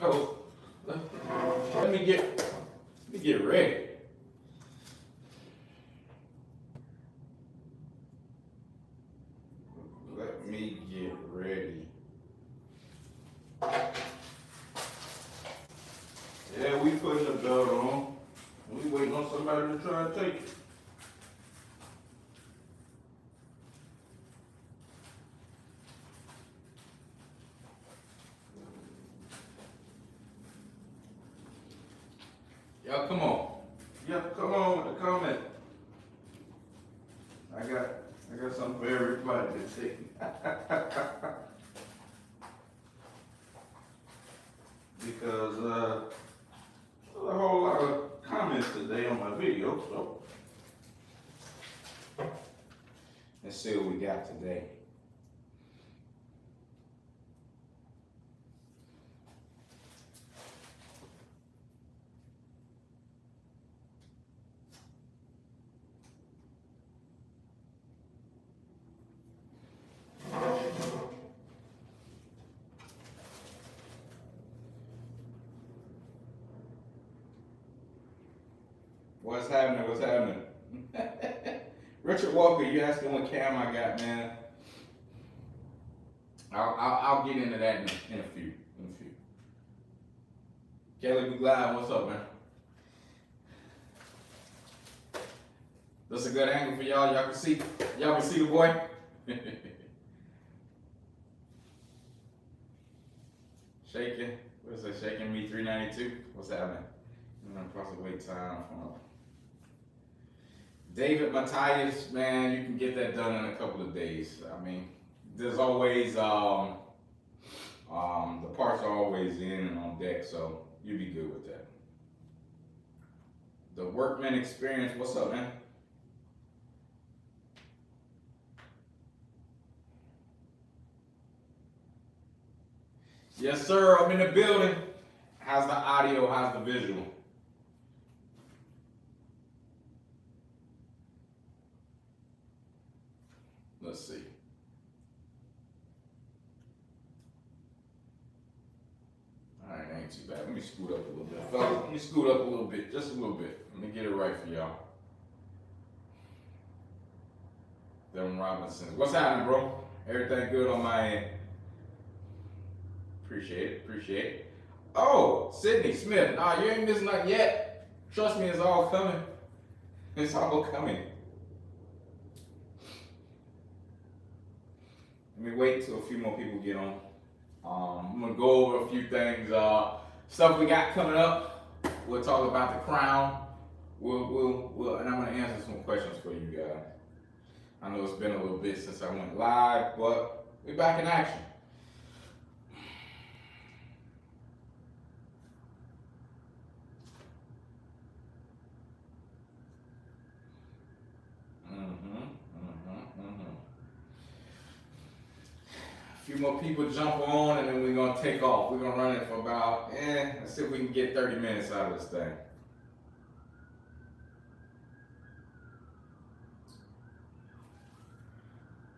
Oh, let me get ready. Let me get ready. Yeah, we putting the belt on. We waiting on somebody to try and take it. Y'all come on. Yep, come on with the comment. I got something for everybody to say. Because there's a whole lot of comments today on my video, so let's see what we got today. What's happening? What's happening? Richard Walker, you asking what cam I got, man? I'll get into that in a few. Kelly Be Glad, what's up, man? That's a good angle for y'all. Y'all can see the boy. Shaking. What is it? Shaking me 392. What's happening? Process wait time. David Matthias, man, you can get that done in a couple of days. I mean, there's always the parts are always in and on deck, so you'll be good with that. The Workman Experience, what's up, man? Yes, sir, I'm in the building. How's the audio? How's the visual? Let's see. All right, ain't too bad. Let me scoot up a little bit, fellas. Let me scoot up a little bit, just a little bit. Let me get it right for y'all. Devin Robinson. What's happening, bro? Everything good on my end? Appreciate it. Oh, Sydney Smith. Nah, you ain't missing nothing yet. Trust me, it's all coming. It's all coming. Let me wait until a few more people get on. I'm gonna go over a few things. Stuff we got coming up. We'll talk about the crown. We'll, and I'm gonna answer some questions for you guys. I know it's been a little bit since I went live, but we're back in action. A few more people jump on and then we're gonna take off. We're gonna run it for about, let's see if we can get 30 minutes out of this thing.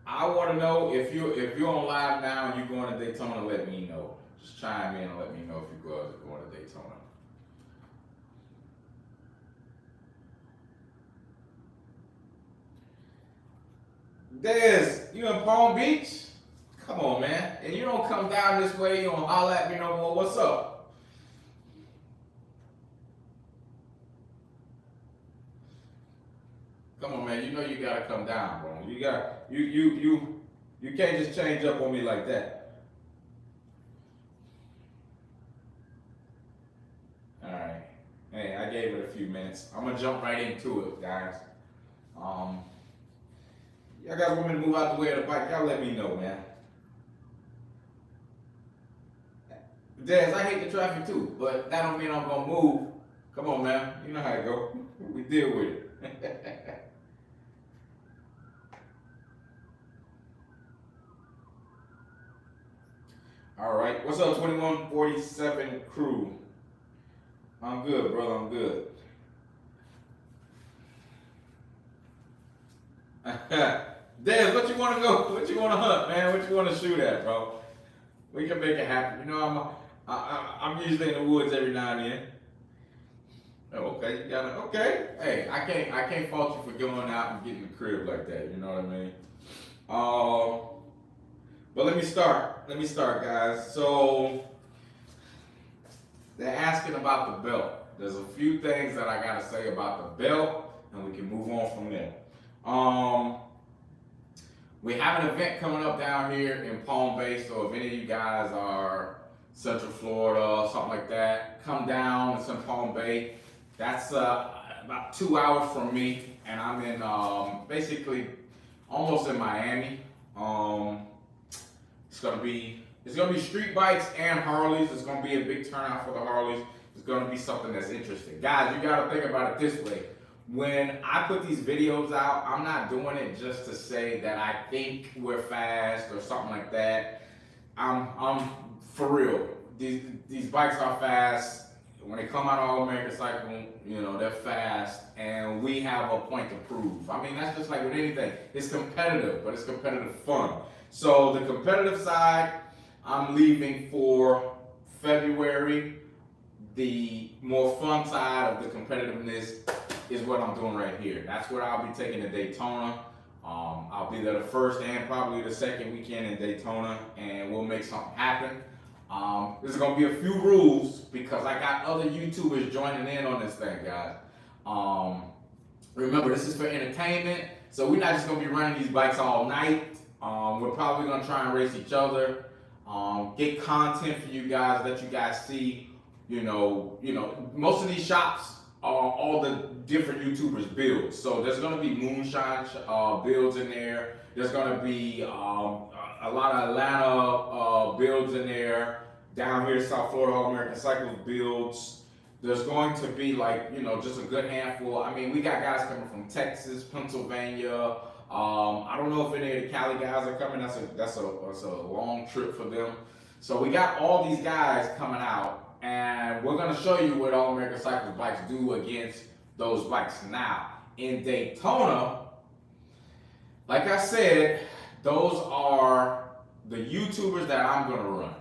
I wanna know if you're on live now and you're going to Daytona, let me know. Just chime in and let me know if you guys are going to Daytona. Dez, you in Palm Beach? Come on, man. And you don't come down this way, you don't holler at me no more. What's up? Come on, man. You know you gotta come down, bro. You can't just change up on me like that. Alright. Hey, I gave it a few minutes. I'm gonna jump right into it, guys. Y'all guys want me to move out the way of the bike? Y'all let me know, man. Dez, I hate the traffic too, but that don't mean I'm gonna move. Come on, man. You know how it go. We deal with it. All right. What's up, 2147 crew? I'm good, brother. I'm good. Dez, what you want to go? What you want to hunt, man? What you want to shoot at, bro? We can make it happen. You know, I'm usually in the woods every now and then. Oh, okay, you gotta. Okay, hey, I can't fault you for going out and getting the crib like that. You know what I mean? But let me start. Let me start, guys. So they're asking about the belt. There's a few things that I gotta say about the belt, and we can move on from there. Um, we have an event coming up down here in Palm Bay, so if any of you guys are Central Florida, something like that, come down. It's in Palm Bay. That's about 2 hours from me, and I'm in basically almost in Miami. It's gonna be street bikes and Harleys. It's gonna be a big turnout for the Harleys. It's gonna be something that's interesting, guys. You gotta think about it this way. When I put these videos out, I'm not doing it just to say that I think we're fast or something like that. I'm for real. These bikes are fast. When they come out of All American Cycle, you know, they're fast, and we have a point to prove. I mean, that's just like with anything. It's competitive, but it's competitive fun. So the competitive side, I'm leaving for February. The more fun side of the competitiveness is what I'm doing right here. That's where I'll be taking to Daytona. I'll be there the first and probably the second weekend in Daytona, and we'll make something happen. There's gonna be a few rules because I got other YouTubers joining in on this thing, guys. Remember, this is for entertainment, so we're not just gonna be running these bikes all night. We're probably gonna try and race each other, get content for you guys, let you guys see. You know, most of these shops are all the different YouTubers builds. So there's gonna be moonshine builds in there. There's gonna be a lot of Atlanta builds in there. Down here, South Florida, All American Cycles builds. There's going to be like, just a good handful. I mean, we got guys coming from Texas, Pennsylvania. I don't know if any of the Cali guys are coming. That's a long trip for them. So we got all these guys coming out, and we're gonna show you what All American Cycles bikes do against those bikes. Now, in Daytona, like I said, those are the YouTubers that I'm gonna run.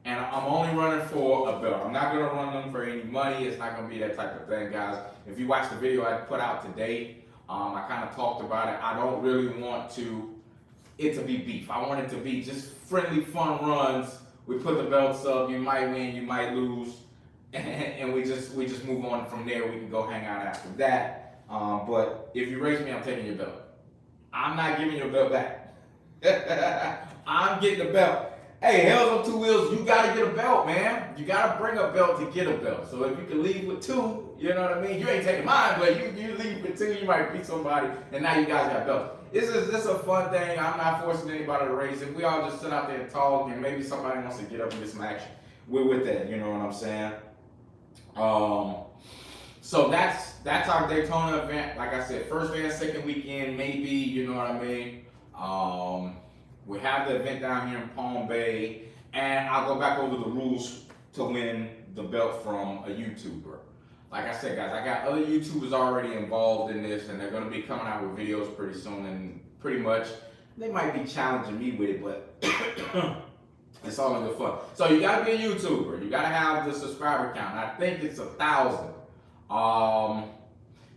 And I'm only running for a belt. I'm not gonna run them for any money. It's not gonna be that type of thing, guys. If you watch the video I put out today, I kind of talked about it. I don't really want it to be beef. I want it to be just friendly, fun runs. We put the belts up. You might win, you might lose, and we just move on from there. We can go hang out after that. But if you race me, I'm taking your belt. I'm not giving your belt back. I'm getting the belt. Hey, Hell's on Two Wheels, you gotta get a belt, man. You gotta bring a belt to get a belt. So if you can leave with two, you know what I mean? You ain't taking mine, but you leave with two, you might beat somebody, and now you guys got belts. This is a fun thing. I'm not forcing anybody to race it. We all just sit out there and talk, and maybe somebody wants to get up and get some action. We're with that, you know what I'm saying? So that's our Daytona event. Like I said, first and second weekend, maybe, you know what I mean? We have the event down here in Palm Bay, and I'll go back over the rules to win the belt from a YouTuber. Like I said, guys, I got other YouTubers already involved in this, and they're going to be coming out with videos pretty soon, and pretty much they might be challenging me with it, but it's all in good fun. So you got to be a YouTuber. You got to have the subscriber count. I think it's 1,000.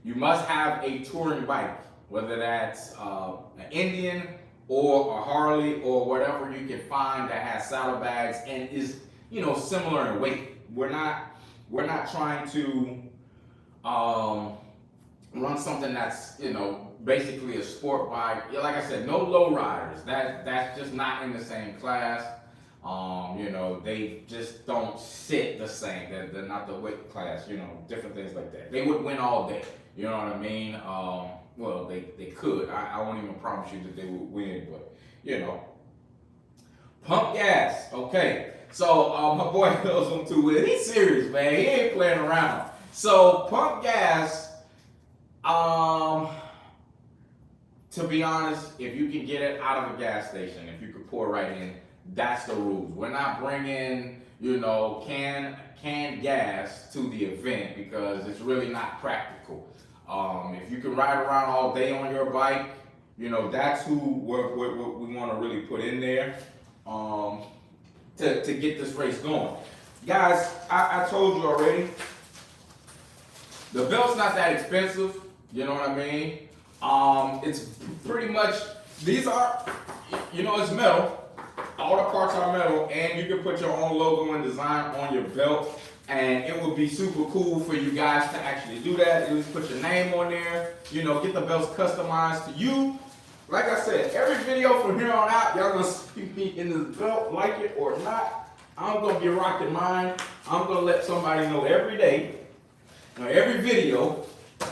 You must have a touring bike, whether that's an Indian or a Harley or whatever you can find that has saddlebags and is, similar in weight. We're not trying to run something that's, basically a sport bike. Like I said, no low riders. That's just not in the same class. They just don't sit the same. They're not the weight class, different things like that. They would win all day. You know what I mean? Well, they could. I won't even promise you that they would win, but, Pump gas. Okay. So, my boy knows him too well. He's serious, man. He ain't playing around. So, pump gas, to be honest, if you can get it out of a gas station, if you could pour right in, that's the rules. We're not bringing, canned gas to the event because it's really not practical. If you can ride around all day on your bike, that's who we want to really put in there to get this race going. Guys, I told you already, the belt's not that expensive, you know what I mean? It's pretty much, these are, it's metal. All the parts are metal, and you can put your own logo and design on your belt, and it would be super cool for you guys to actually do that. You just put your name on there, get the belts customized to you. Like I said, every video from here on out, y'all gonna see me in this belt, like it or not. I'm gonna be rocking mine. I'm gonna let somebody know every day, every video,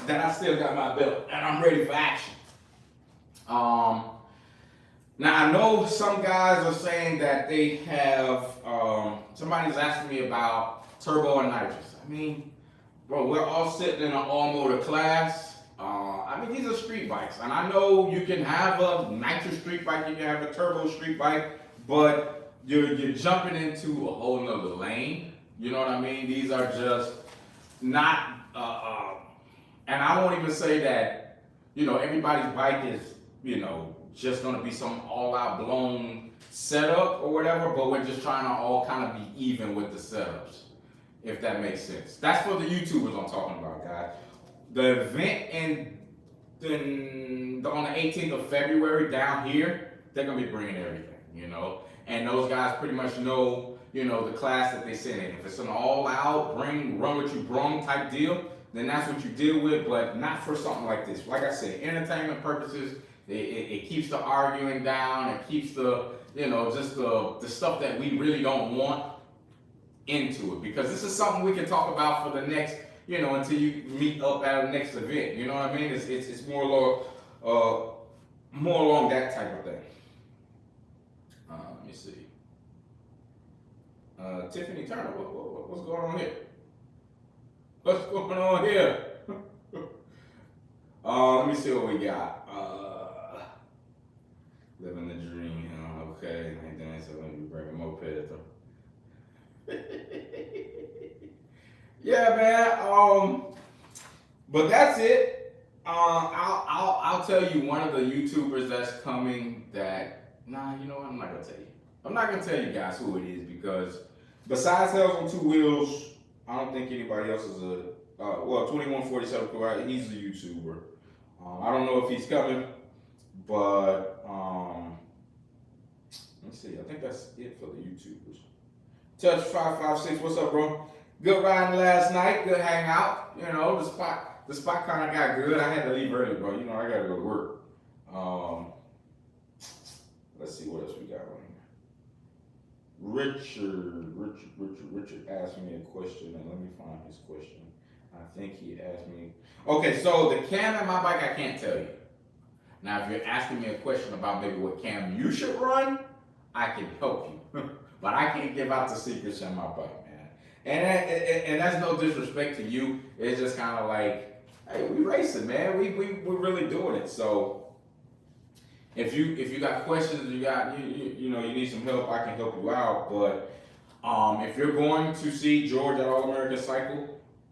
that I still got my belt and I'm ready for action. Now I know some guys are saying that they have, somebody's asking me about turbo and nitrous. I mean, bro, we're all sitting in an all-motor class. These are street bikes, and I know you can have a nitrous street bike, you can have a turbo street bike, but you're jumping into a whole nother lane. You know what I mean? These are just not, and I won't even say that, everybody's bike is, just gonna be some all-out blown setup or whatever, but we're just trying to all kind of be even with the setups, if that makes sense. That's for the YouTubers I'm talking about, guys. The event on the 18th of February down here, they're gonna be bringing everything, and those guys pretty much know, the class that they send in. If it's an all-out, run what you brung type deal, then that's what you deal with, but not for something like this. Like I said, entertainment purposes, it keeps the arguing down, it keeps the, just the stuff that we really don't want into it, because this is something we can talk about for the next, until you meet up at the next event. You know what I mean? It's more along that type of thing. Let me see. Tiffany Turner, what's going on here? What's going on here? Let me see what we got. Living the dream. Okay, and then so let me bring a moped though. Yeah, man. But that's it. I'll tell you one of the YouTubers that's coming that, you know what? I'm not gonna tell you. I'm not gonna tell you guys who it is, because besides Hells on Two Wheels, I don't think anybody else is 2147 Correct. He's a YouTuber. I don't know if he's coming, but let's see. I think that's it for the YouTubers. Touch 556. What's up, bro? Good riding last night. Good hangout. The spot kind of got good. I had to leave early, bro. I got to go to work. Let's see what else we got on here. Richard asked me a question, and let me find his question. I think he asked me. Okay, so the cam in my bike, I can't tell you. Now, if you're asking me a question about maybe what cam you should run, I can help you. But I can't give out the secrets in my bike, man. And that's no disrespect to you. It's just kind of like, hey, we racing, man. We're really doing it. So if you got questions, you need some help, I can help you out. But if you're going to see George at All American Cycle,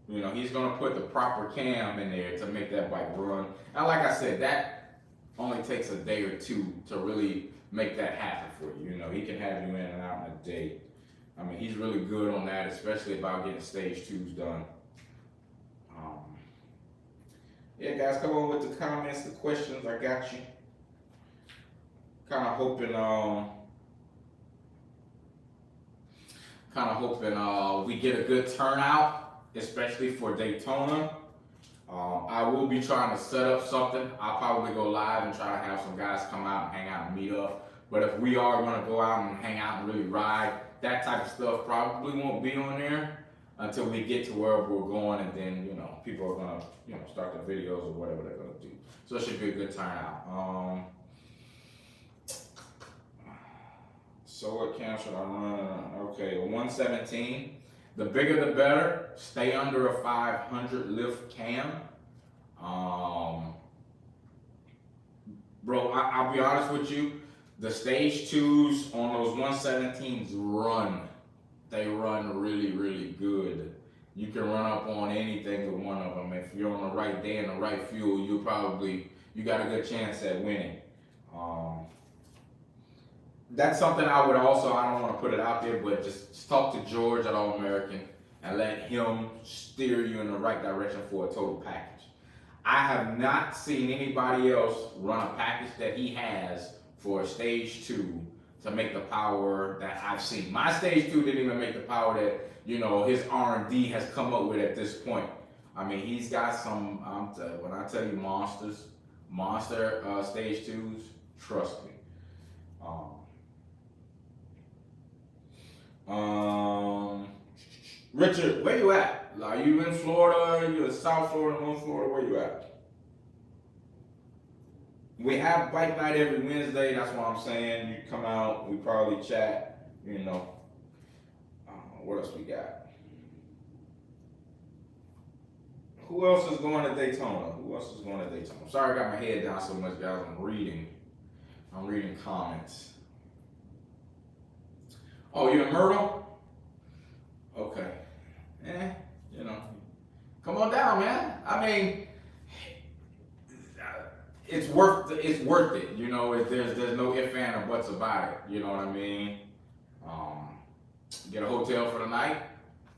he's gonna put the proper cam in there to make that bike run. And like I said, that only takes a day or two to really make that happen for you. He can have you in and out in a day. He's really good on that, especially about getting stage 2s done. Yeah, guys, come on with the comments, the questions. I got you. Kind of hoping we get a good turnout, especially for Daytona. I will be trying to set up something. I'll probably go live and try to have some guys come out and hang out and meet up. But if we are going to go out and hang out and really ride, that type of stuff probably won't be on there until we get to where we're going, and then people are going to start the videos or whatever they're going to do. So it should be a good turnout. So what cam should I run? Okay, 117. The bigger the better. Stay under a 500 lift cam. Bro, I'll be honest with you. The stage 2s on those 117s run. They run really, really good. You can run up on anything with one of them. If you're on the right day and the right fuel, you got a good chance at winning. that's something I would also, I don't want to put it out there, but just talk to George at All American and let him steer you in the right direction for a total package. I have not seen anybody else run a package that he has for a stage 2 to make the power that I've seen. My stage 2 didn't even make the power that, you know, his R&D has come up with at this point. I mean, he's got some, when I tell you monster stage 2s, trust me. Richard, where you at? Are you in Florida? Are you in South Florida, North Florida? Where you at? We have bike night every Wednesday. That's what I'm saying. You come out, we probably chat. You know, what else we got? Who else is going to Daytona? Sorry, I got my head down so much, guys. I'm reading comments. Oh, you in Myrtle? Okay. You know, come on down, man. I mean, it's worth it. You know, there's no ifs, ands, or buts about it. You know what I mean? Get a hotel for the night,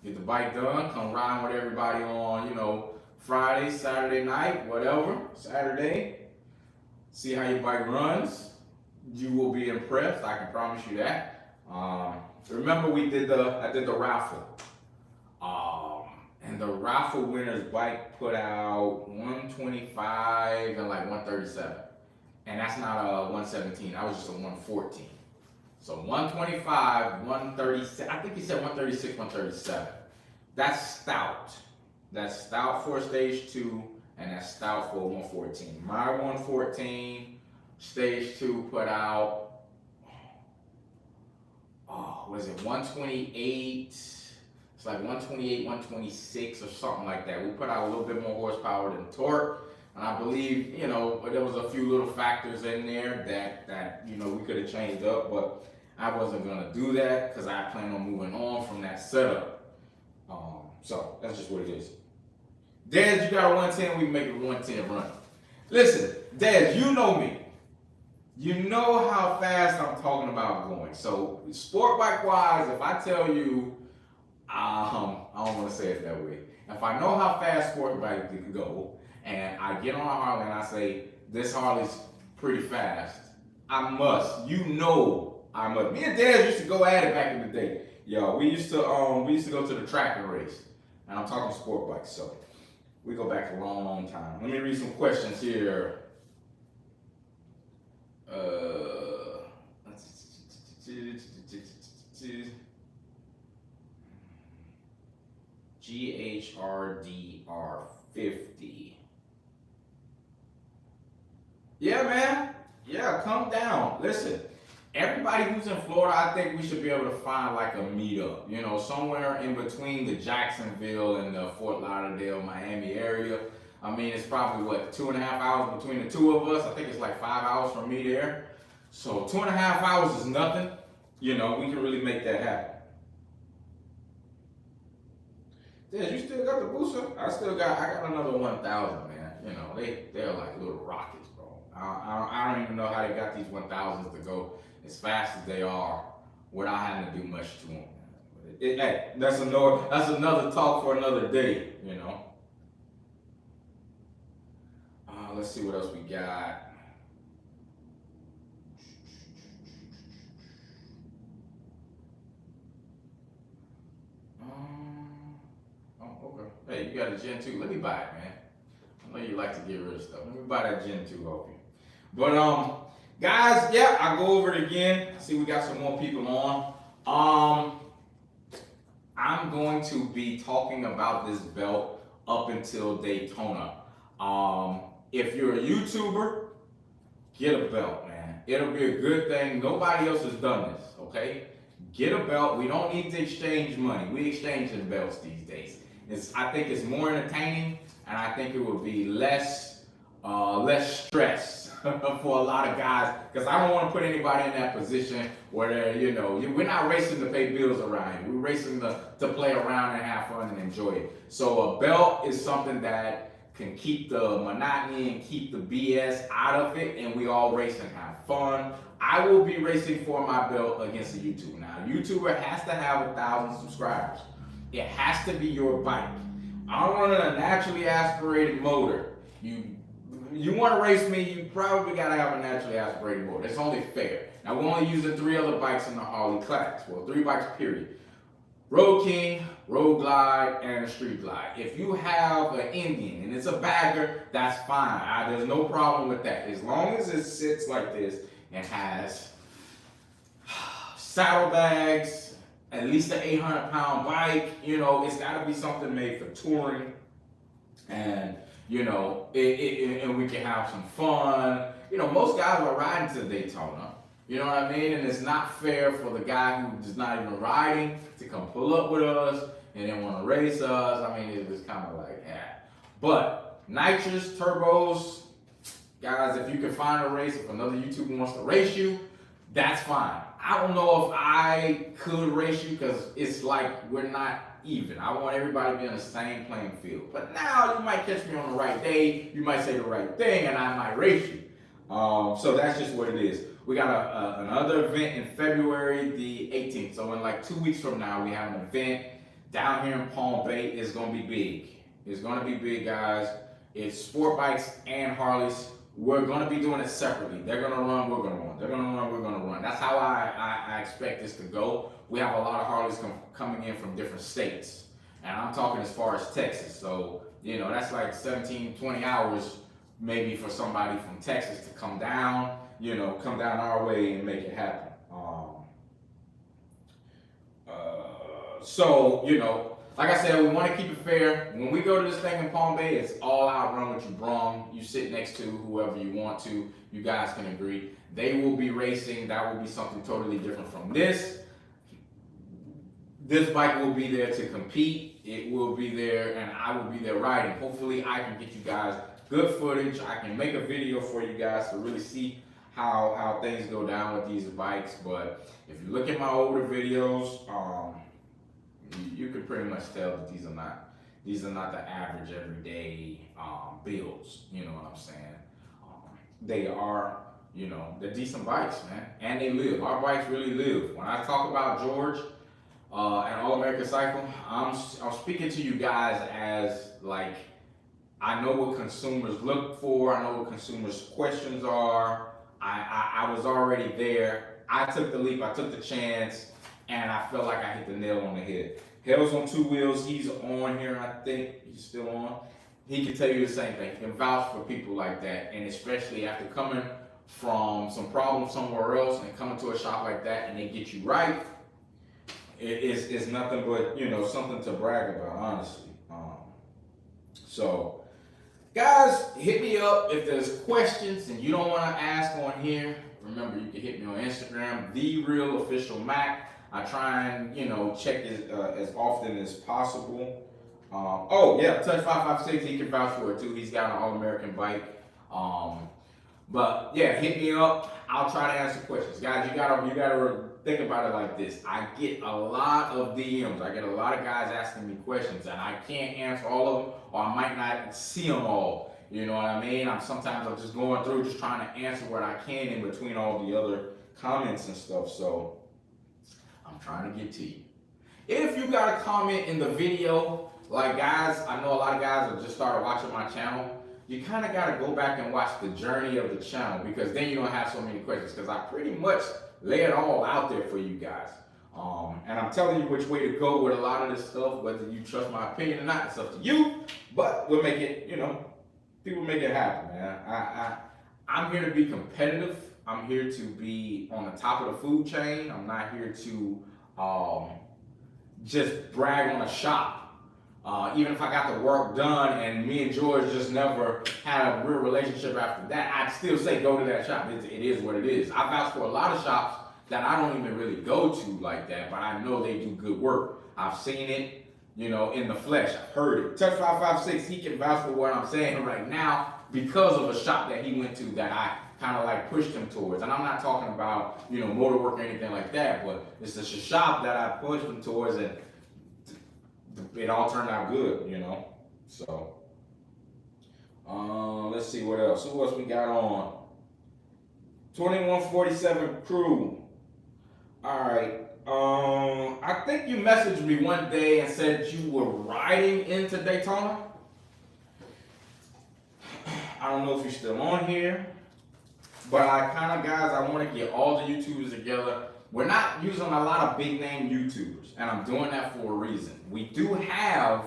get the bike done, come ride with everybody on, you know, Friday, Saturday night, whatever, Saturday. See how your bike runs. You will be impressed. I can promise you that. Remember I did the raffle. And the raffle winner's bike put out 125 and like 137. And that's not a 117, that was just a 114. So 125, 137, I think he said 136, 137. That's stout. That's stout for a stage 2, and that's stout for a 114. My 114, stage 2 put out, was it 128? It's like 128, 126 or something like that. We put out a little bit more horsepower than torque. And I believe, you know, there was a few little factors in there that you know, we could have changed up, but I wasn't gonna do that because I plan on moving on from that setup. So that's just what it is. Dez, you got a 110, we can make it a 110 run. Listen, Dez, you know me. You know how fast I'm talking about going. So sport bike wise, if I tell you, I don't want to say it that way. If I know how fast sport bike can go, and I get on a Harley and I say, this Harley's pretty fast, I must. You know I must. Me and Dad used to go at it back in the day. Yo, we used to go to the track and race. And I'm talking sport bikes, so we go back a long, long time. Let me read some questions here. GHRDR 50. Yeah, man. Yeah, come down. Listen, everybody who's in Florida, I think we should be able to find like a meetup, you know, somewhere in between the Jacksonville and the Fort Lauderdale, Miami area. I mean, it's probably what, 2.5 hours between the two of us. I think it's like 5 hours from me there. So 2.5 hours is nothing. You know, we can really make that happen. Dad, you still got the booster? I got another 1,000, man. You know, they're like little rockets, bro. I don't even know how they got these 1,000s to go as fast as they are without having to do much to them. Hey, that's another talk for another day, you know. Let's see what else we got. Okay. Hey, you got a Gen 2? Let me buy it, man. I know you like to get rid of stuff. Let me buy that Gen 2 off you. But guys, yeah, I'll go over it again. I see we got some more people on. I'm going to be talking about this belt up until Daytona. If you're a YouTuber, get a belt, man. It'll be a good thing. Nobody else has done this, okay? Get a belt. We don't need to exchange money. We exchanging belts these days. I think it's more entertaining, and I think it would be less stress for a lot of guys, because I don't want to put anybody in that position where we're not racing to pay bills around here. We're racing to play around and have fun and enjoy it. So a belt is something that can keep the monotony and keep the BS out of it, and we all race and have fun. I will be racing for my belt against a YouTuber. Now, a YouTuber has to have 1,000 subscribers. It has to be your bike. I'm running a naturally aspirated motor. You want to race me, you probably got to have a naturally aspirated motor. It's only fair. Now, we're only using 3 other bikes in the Harley class. Well, 3 bikes, period. Road King, Road Glide, and a Street Glide. If you have an Indian and it's a bagger, that's fine. There's no problem with that. As long as it sits like this and has saddlebags, at least an 800-pound bike, it's got to be something made for touring. And, and we can have some fun. Most guys are riding to Daytona. You know what I mean? And it's not fair for the guy who is not even riding to come pull up with us and then want to race us. I mean, it's kind of like, But nitrous, turbos, guys, if you can find a race, if another YouTuber wants to race you, that's fine. I don't know if I could race you because it's like we're not even. I want everybody to be on the same playing field. But now you might catch me on the right day. You might say the right thing and I might race you. So that's just what it is. We got another event in February the 18th. So in like 2 weeks from now, we have an event down here in Palm Bay. It's going to be big. It's going to be big, guys. It's sport bikes and Harleys. We're going to be doing it separately. They're going to run, we're going to run. They're going to run, we're going to run. That's how I expect this to go. We have a lot of Harleys coming in from different states. And I'm talking as far as Texas. So, that's like 17, 20 hours maybe for somebody from Texas to come down, come down our way and make it happen. Like I said, we want to keep it fair. When we go to this thing in Palm Bay, it's all out, run what you brung. You sit next to whoever you want to. You guys can agree. They will be racing. That will be something totally different from this. This bike will be there to compete. It will be there, and I will be there riding. Hopefully, I can get you guys good footage. I can make a video for you guys to really see how things go down with these bikes. But if you look at my older videos, you can pretty much tell that these are not the average everyday builds. You know what I'm saying? They are, they're decent bikes, man, and they live. Our bikes really live. When I talk about George and All American Cycle, I'm speaking to you guys as like, I know what consumers look for. I know what consumers' questions are. I was already there. I took the leap. I took the chance, and I felt like I hit the nail on the head. Hell's on 2 wheels. He's on here. I think he's still on. He can tell you the same thing. He can vouch for people like that, and especially after coming from some problems somewhere else and coming to a shop like that, and they get you right. It's nothing but something to brag about, honestly. So. Guys, hit me up if there's questions and you don't want to ask on here. Remember, you can hit me on Instagram, TheRealOfficialMac. I try and check it as often as possible. Touch 556. He can vouch for it too. He's got an all-American bike. But yeah, hit me up. I'll try to answer questions, guys. You gotta think about it like this. I get a lot of DMs. I get a lot of guys asking me questions, and I can't answer all of them, or I might not see them all. You know what I mean? Sometimes I'm just going through, just trying to answer what I can in between all the other comments and stuff. So I'm trying to get to you. If you got a comment in the video, like guys, I know a lot of guys have just started watching my channel. You kind of got to go back and watch the journey of the channel, because then you don't have so many questions, because I pretty much lay it all out there for you guys. And I'm telling you which way to go with a lot of this stuff, whether you trust my opinion or not, it's up to you. But we'll make it, people make it happen, man. I'm here to be competitive. I'm here to be on the top of the food chain. I'm not here to just brag on a shop. Even if I got the work done and me and George just never had a real relationship after that, I'd still say go to that shop. It is what it is. I vouch for a lot of shops that I don't even really go to like that, but I know they do good work. I've seen it, in the flesh. I've heard it. Touch 556, he can vouch for what I'm saying right now because of a shop that he went to that I kind of like pushed him towards. And I'm not talking about, motor work or anything like that, but it's just a shop that I pushed him towards, and it all turned out good, So, let's see what else. Who else we got on? 2147 crew. All right. I think you messaged me one day and said you were riding into Daytona. I don't know if you're still on here, but I want to get all the YouTubers together. We're not using a lot of big name YouTubers, and I'm doing that for a reason. We do have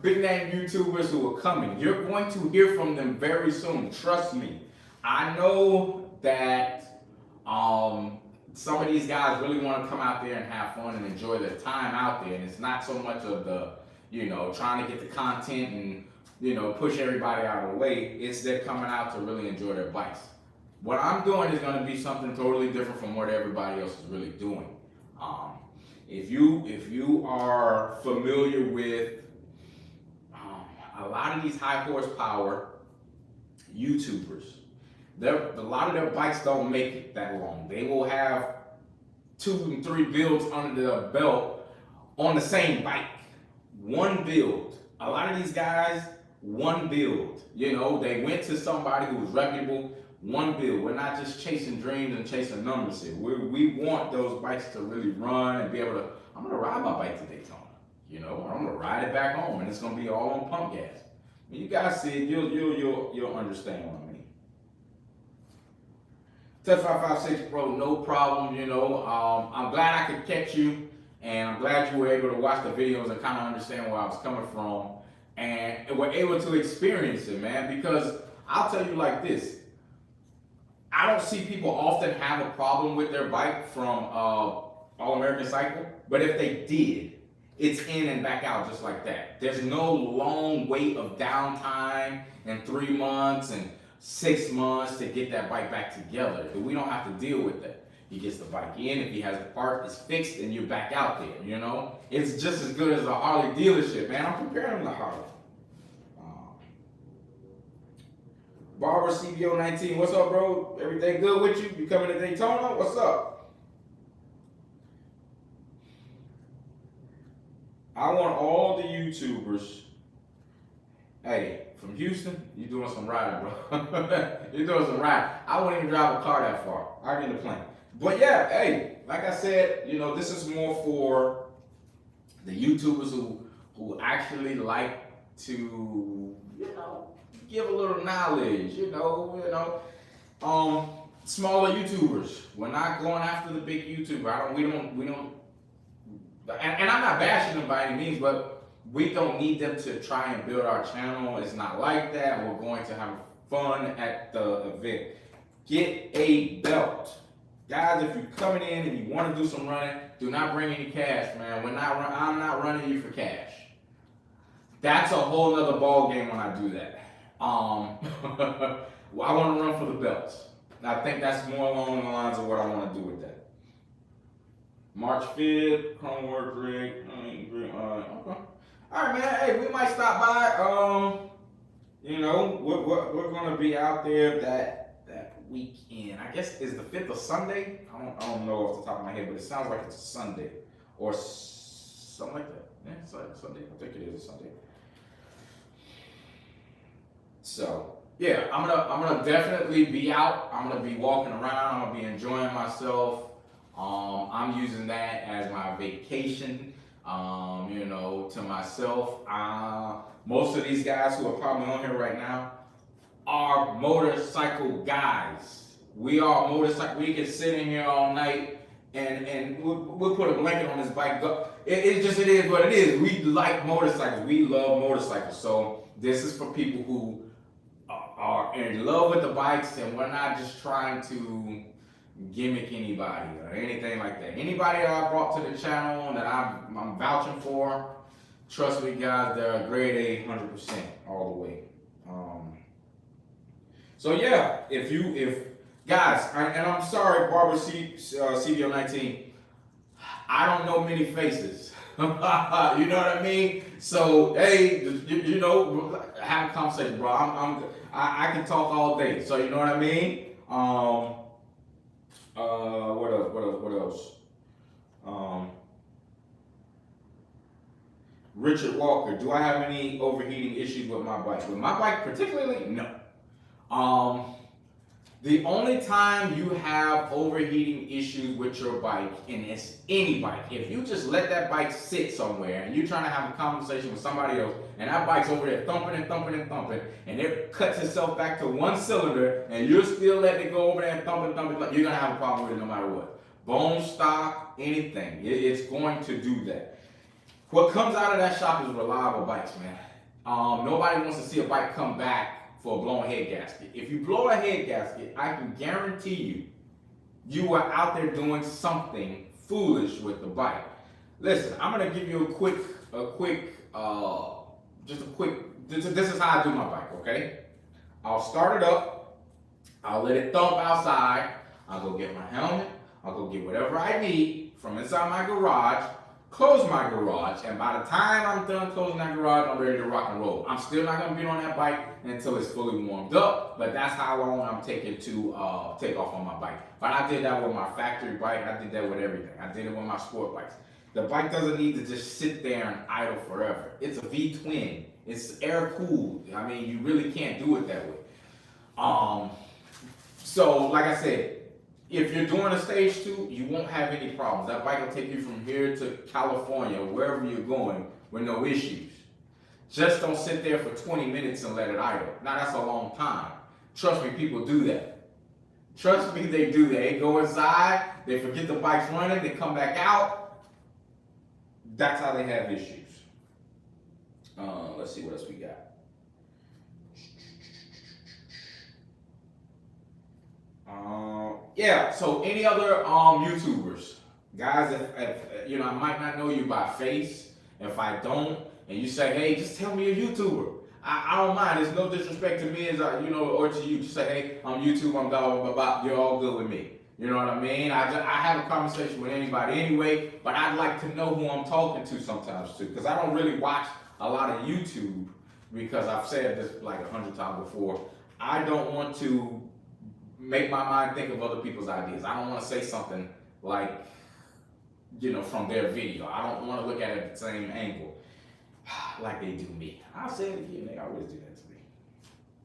big name YouTubers who are coming. You're going to hear from them very soon. Trust me. I know that some of these guys really want to come out there and have fun and enjoy their time out there, and it's not so much of the, trying to get the content and, push everybody out of the way. It's they're coming out to really enjoy their bikes. What I'm doing is going to be something totally different from what everybody else is really doing. If you are familiar with a lot of these high horsepower YouTubers, a lot of their bikes don't make it that long. They will have 2 and 3 builds under their belt on the same bike. One build. A lot of these guys, one build. They went to somebody who was reputable. One build. We're not just chasing dreams and chasing numbers here. We want those bikes to really run and be able to. I'm gonna ride my bike to Daytona. I'm gonna ride it back home, and it's gonna be all on pump gas. When you guys see it, you'll understand what I mean. 10556 bro, no problem. I'm glad I could catch you, and I'm glad you were able to watch the videos and kind of understand where I was coming from, and were able to experience it, man. Because I'll tell you like this. I don't see people often have a problem with their bike from All American Cycle, but if they did, it's in and back out just like that. There's no long wait of downtime and 3 months and 6 months to get that bike back together. We don't have to deal with that. He gets the bike in, if he has the part, it's fixed, and you're back out there, It's just as good as a Harley dealership, man. I'm comparing them to Harley. Barber CBO 19, what's up, bro? Everything good with you? You coming to Daytona? What's up? I want all the YouTubers. Hey, from Houston, you doing some riding, bro. You're doing some riding. I wouldn't even drive a car that far. I get in the plane. But yeah, hey, like I said, this is more for the YouTubers who actually like to, give a little knowledge, smaller YouTubers. We're not going after the big YouTuber. We don't, and I'm not bashing them by any means, but we don't need them to try and build our channel. It's not like that. We're going to have fun at the event. Get a belt. Guys, if you're coming in and you want to do some running, do not bring any cash, man. I'm not running you for cash. That's a whole other ball game when I do that. I want to run for the belts. I think that's more along the lines of what I want to do with that. March 5th, Chrome Work Rig. Okay. All right, man. Hey, we might stop by. We're gonna be out there that weekend. I guess is the 5th a Sunday? I don't know off the top of my head, but it sounds like it's a Sunday or something like that. Yeah, it's like a Sunday. I think it is a Sunday. So yeah, I'm gonna definitely be out. I'm gonna be walking around. I'm gonna be enjoying myself. I'm using that as my vacation. To myself. Most of these guys who are probably on here right now are motorcycle guys. We are motorcycle. We can sit in here all night and we'll put a blanket on this bike. It is what it is. We like motorcycles. We love motorcycles. So this is for people who are in love with the bikes, and we're not just trying to gimmick anybody or anything like that. Anybody that I brought to the channel that I'm vouching for, trust me guys, they're a grade A 100% all the way. So yeah, if guys, and I'm sorry, Barbara CBO 19, I don't know many faces. You know what I mean? So hey, have a conversation, bro. I can talk all day. So you know what I mean? What else? Richard Walker, do I have any overheating issues with my bike? With my bike particularly, no. The only time you have overheating issues with your bike, and it's any bike, if you just let that bike sit somewhere and you're trying to have a conversation with somebody else, and that bike's over there thumping and thumping and thumping, and it cuts itself back to one cylinder, and you're still letting it go over there and thumping, you're gonna have a problem with it no matter what. Bone stock, anything, it's going to do that. What comes out of that shop is reliable bikes, man. Nobody wants to see a bike come back for a blown head gasket. If you blow a head gasket, I can guarantee you were out there doing something foolish with the bike. Listen, I'm gonna give you this is how I do my bike, okay? I'll start it up, I'll let it thump outside, I'll go get my helmet, I'll go get whatever I need from inside my garage, close my garage, and by the time I'm done closing that garage, I'm ready to rock and roll. I'm still not gonna be on that bike until it's fully warmed up, but that's how long I'm taking to take off on my bike. But I did that with my factory bike, I did that with everything. I did it with my sport bikes. The bike doesn't need to just sit there and idle forever. It's a V-twin, it's air cooled. I mean, you really can't do it that way. So like I said, if you're doing a stage 2, you won't have any problems. That bike will take you from here to California, wherever you're going, with no issues. Just don't sit there for 20 minutes and let it idle. Now that's a long time. Trust me, people do that. Trust me, they do that. They go inside, they forget the bike's running, they come back out. That's how they have issues. Let's see what else we got. Yeah, so any other YouTubers, guys, if you know, I might not know you by face. If I don't, and you say, hey, just tell me you're a YouTuber. I don't mind. There's no disrespect to me, as you know, or to you. Just say, hey, I'm YouTube. I'm blah blah blah blah. You're all good with me. You know what I mean? I have a conversation with anybody anyway, but I'd like to know who I'm talking to sometimes too, because I don't really watch a lot of YouTube, because I've said this like 100 times before. I don't want to make my mind think of other people's ideas. I don't want to say something like, you know, from their video. I don't want to look at it the same angle like they do me. I'll say it again, they always do that to me.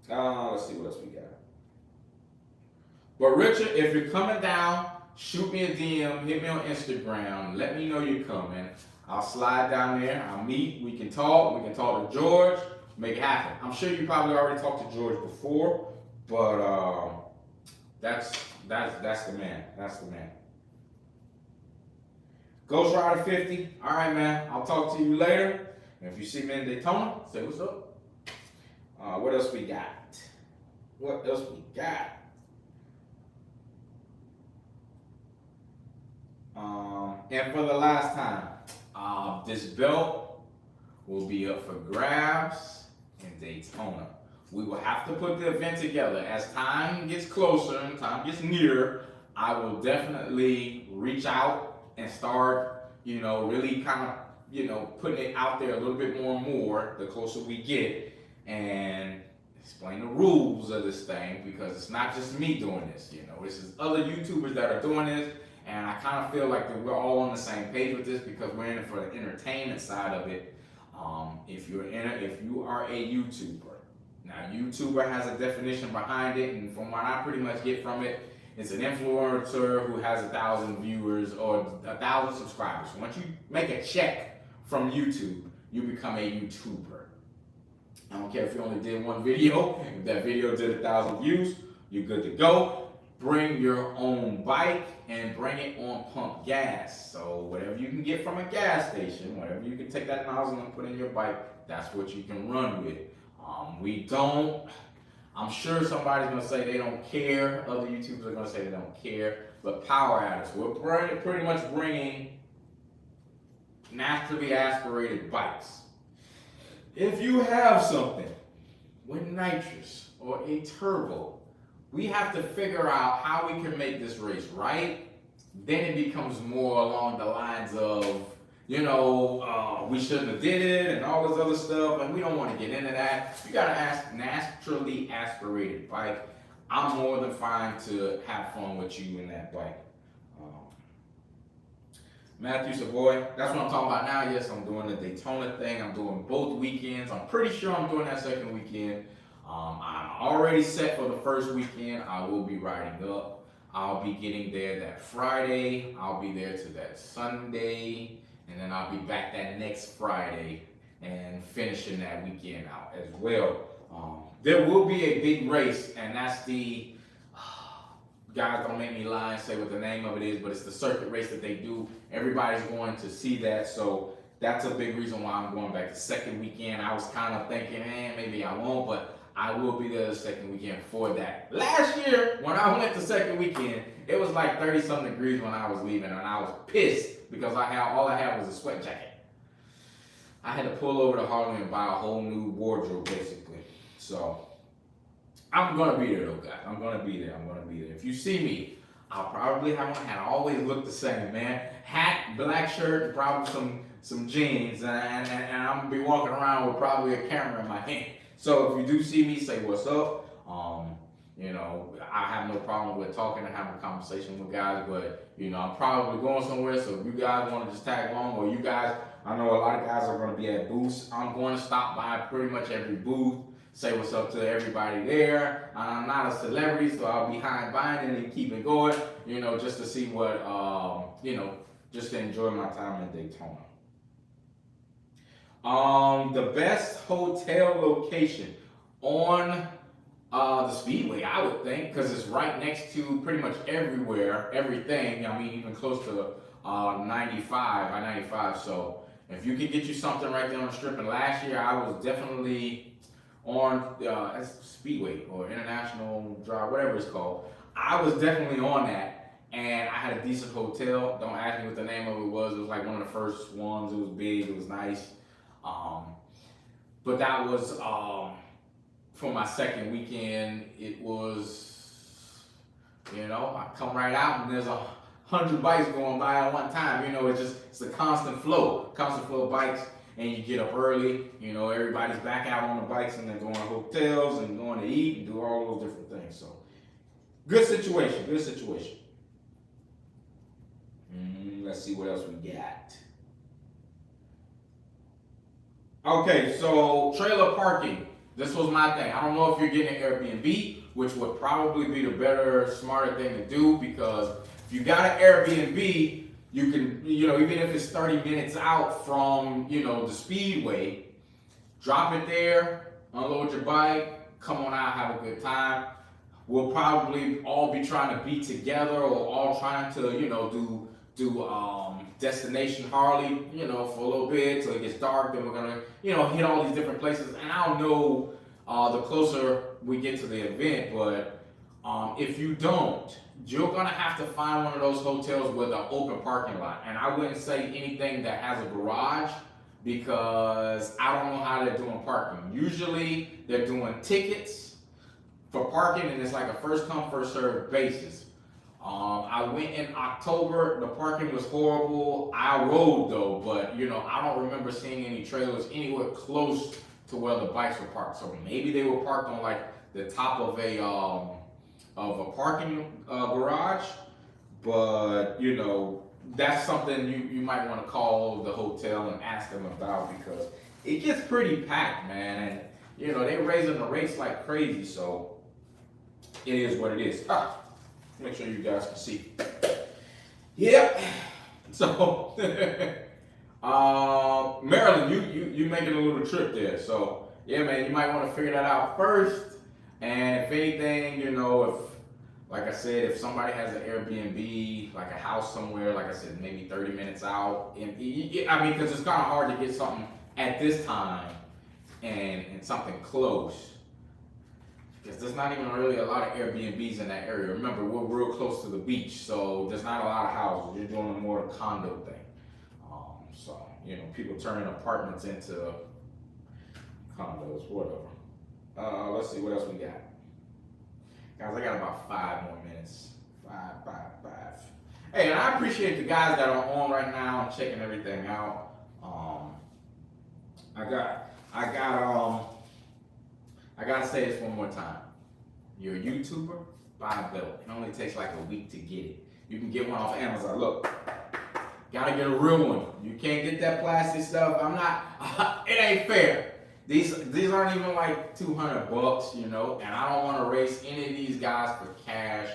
Let's see what else we got. But Richard, if you're coming down, shoot me a DM, hit me on Instagram, let me know you're coming. I'll slide down there, I'll meet, we can talk to George, make it happen. I'm sure you probably already talked to George before, but that's the man. That's the man. Ghost Rider 50. All right, man. I'll talk to you later. And if you see me in Daytona, say what's up. What else we got? What else we got? And for the last time, this belt will be up for grabs in Daytona. We will have to put the event together. As time gets closer and time gets nearer, I will definitely reach out and start, you know, really kind of, you know, putting it out there a little bit more and more the closer we get, and explain the rules of this thing, because it's not just me doing this, you know, this is other YouTubers that are doing this, and I kind of feel like that we're all on the same page with this, because we're in it for the entertainment side of it. If you are a YouTuber, now, YouTuber has a definition behind it, and from what I pretty much get from it, it's an influencer who has 1,000 viewers or 1,000 subscribers. Once you make a check from YouTube, you become a YouTuber. I don't care if you only did one video. If that video did 1,000 views, you're good to go. Bring your own bike and bring it on pump gas. So whatever you can get from a gas station, whatever you can take that nozzle and put in your bike, that's what you can run with. I'm sure somebody's going to say they don't care. Other YouTubers are going to say they don't care. But power adders, we're pretty much bringing naturally aspirated bikes. If you have something with nitrous or a turbo, we have to figure out how we can make this race right. Then it becomes more along the lines of, you know, we shouldn't have did it and all this other stuff, and we don't want to get into that. You got to ask naturally aspirated bike. I'm more than fine to have fun with you in that bike. Matthew Savoy, that's what I'm talking about now. Yes, I'm doing the Daytona thing. I'm doing both weekends. I'm pretty sure I'm doing that second weekend. I'm already set for the first weekend. I will be riding up. I'll be getting there that Friday. I'll be there to that Sunday. And then I'll be back that next Friday and finishing that weekend out as well. There will be a big race, and that's the, guys, don't make me lie and say what the name of it is, but it's the circuit race that they do. Everybody's going to see that, so that's a big reason why I'm going back the second weekend. I was kind of thinking, maybe I won't, but I will be there the second weekend for that. Last year, when I went the second weekend, it was like 30-something degrees when I was leaving, and I was pissed because all I had was a sweat jacket. I had to pull over to Harlem and buy a whole new wardrobe, basically. So, I'm going to be there, though, guys. I'm going to be there. If you see me, I'll probably have my hat. I always look the same, man. Hat, black shirt, probably some jeans, and I'm going to be walking around with probably a camera in my hand. So, if you do see me, say what's up. I have no problem with talking and having a conversation with guys, but, I'm probably going somewhere, so if you guys want to just tag along, or you guys, I know a lot of guys are going to be at booths. I'm going to stop by pretty much every booth, say what's up to everybody there. I'm not a celebrity, so I'll be buying it and keep it going, just to see what, just to enjoy my time in Daytona. The best hotel location on the Speedway, I would think, because it's right next to pretty much everything. Even close to I-95. So if you could get you something right there on the strip, and last year I was definitely on Speedway or International Drive, whatever it's called. I was definitely on that, and I had a decent hotel. Don't ask me what the name of it was. It was like one of the first ones. It was big. It was nice. But that was for my second weekend. It was, I come right out and there's 100 bikes going by at one time. It's a constant flow of bikes. And you get up early, everybody's back out on the bikes and they're going to hotels and going to eat and do all those different things. So, good situation. Let's see what else we got. Okay, so trailer parking. This was my thing. I don't know if you're getting an Airbnb, which would probably be the better, smarter thing to do, because if you got an Airbnb, you can, even if it's 30 minutes out from, the Speedway, drop it there, unload your bike, come on out, have a good time. We'll probably all be trying to be together, or all trying to, do Destination Harley, for a little bit till it gets dark. Then we're gonna, hit all these different places. And I don't know the closer we get to the event, but if you don't, you're gonna have to find one of those hotels with an open parking lot. And I wouldn't say anything that has a garage, because I don't know how they're doing parking. Usually they're doing tickets for parking, and it's like a first come, first served basis. I went in October, the parking was horrible. I rode though, but I don't remember seeing any trailers anywhere close to where the bikes were parked. So maybe they were parked on like the top of a parking garage, but that's something you might want to call the hotel and ask them about, because it gets pretty packed, man, and they're raising the rates like crazy, so it is what it is. Make sure you guys can see. Yep. So Maryland, you making a little trip there, so yeah, man, you might want to figure that out first. And if anything, if, like I said, if somebody has an Airbnb, like a house somewhere, like I said, maybe 30 minutes out, and because it's kind of hard to get something at this time and something close, because there's not even really a lot of Airbnbs in that area. Remember, we're real close to the beach, so there's not a lot of houses. You're doing more the condo thing. So, people turning apartments into condos, whatever. Let's see what else we got. Guys, I got about 5 more minutes. Five. Hey, and I appreciate the guys that are on right now and checking everything out. I gotta say this one more time. You're a YouTuber, buy a belt. It only takes like a week to get it. You can get one off Amazon. Look, gotta get a real one. You can't get that plastic stuff. It ain't fair. These aren't even like $200, you know, and I don't want to race any of these guys for cash.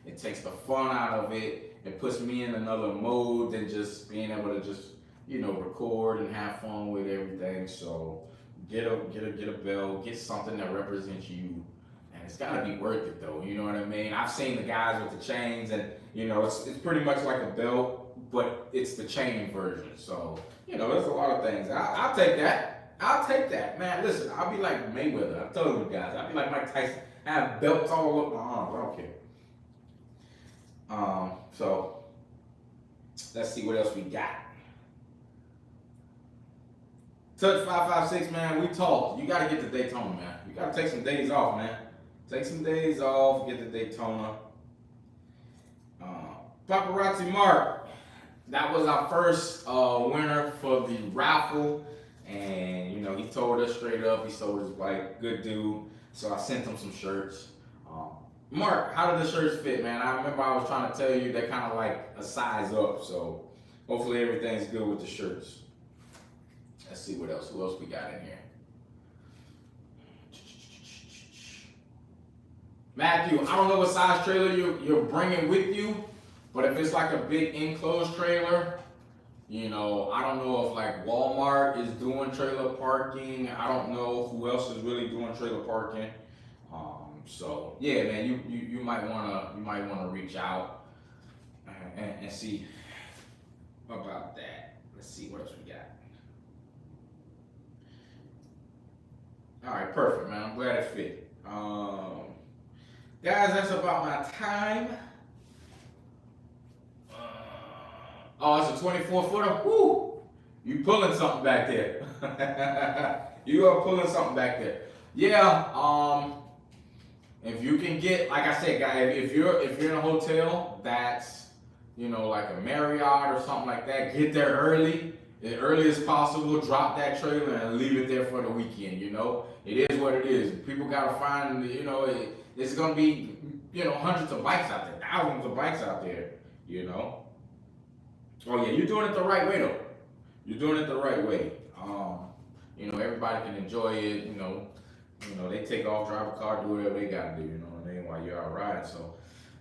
It takes the fun out of it. It puts me in another mode than just being able to just, you know, record and have fun with everything. So get a belt, get something that represents you, and it's gotta be worth it though. You know what I mean? I've seen the guys with the chains, and you know, it's pretty much like a belt, but it's the chain version. So you know, there's a lot of things. I'll take that. I'll take that, man. Listen, I'll be like Mayweather. I told you guys, I'll be like Mike Tyson. I have belts all up my arms. I don't care. So let's see what else we got. Touch 556, man. We talked. You gotta get to Daytona, man. You gotta take some days off, man. Take some days off. Get to Daytona. Paparazzi Mark. That was our first winner for the raffle. And, you know, he told us straight up, he sold his bike, good dude. So I sent him some shirts. Mark, how did the shirts fit, man? I remember I was trying to tell you they're kind of like a size up. So hopefully everything's good with the shirts. Let's see what else. Who else we got in here? Matthew, I don't know what size trailer you're bringing with you, but if it's like a big enclosed trailer, you know, I don't know if like Walmart is doing trailer parking. I don't know who else is really doing trailer parking. So yeah, man, you might wanna reach out and see about that. Let's see what else we got. All right, perfect, man. I'm glad it fit. Guys, that's about my time. Oh, it's a 24-footer. Woo! You pulling something back there. You are pulling something back there. Yeah. If you can get, like I said, guys, if you're in a hotel that's, you know, like a Marriott or something like that, get there early, as early as possible. Drop that trailer and leave it there for the weekend. You know, it is what it is. People gotta find, you know, it's gonna be, you know, hundreds of bikes out there, thousands of bikes out there. You know. Oh yeah, you're doing it the right way though. You're doing it the right way. You know, everybody can enjoy it. You know, they take off, drive a car, do whatever they gotta do. You know what I mean? While you're out riding. So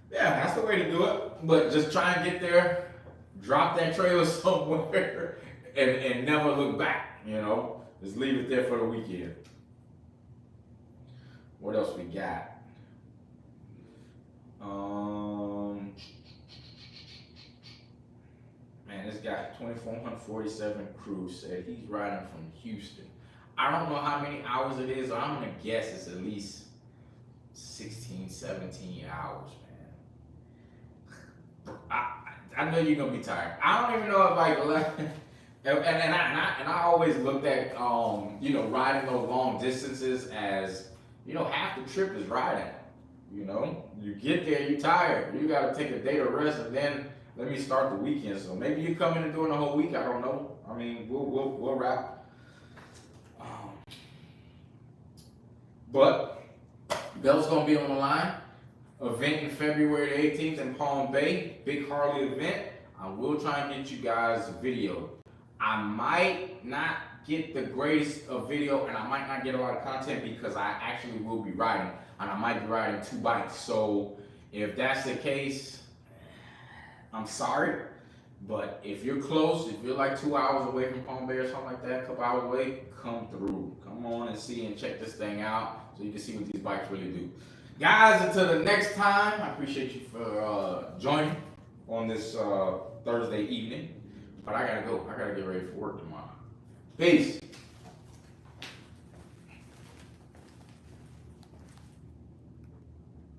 yeah, that's the way to do it. But just try and get there, drop that trailer somewhere, and never look back. You know, just leave it there for the weekend. What else we got? Man, this guy, 2447 Crew, said he's riding from Houston. I don't know how many hours it is, but I'm gonna guess it's at least 16, 17 hours, man. I know you're gonna be tired. I don't even know if and I always looked at you know, riding those long distances as, you know, half the trip is riding. You know, you get there, you're tired. You gotta take a day to rest, and then let me start the weekend. So maybe you come in and doing the whole week. I don't know. I mean, we'll wrap. But Bell's gonna be on the line. Event in February the 18th in Palm Bay. Big Harley event. I will try and get you guys a video. I might not get the greatest of video, and I might not get a lot of content because I actually will be riding, and I might be riding 2 bikes. So if that's the case, I'm sorry. But if you're close, if you're like 2 hours away from Palm Bay or something like that, a couple hours away, come through. Come on and see and check this thing out so you can see what these bikes really do. Guys, until the next time, I appreciate you for joining on this Thursday evening. But I gotta go. I gotta get ready for work tomorrow. Peace.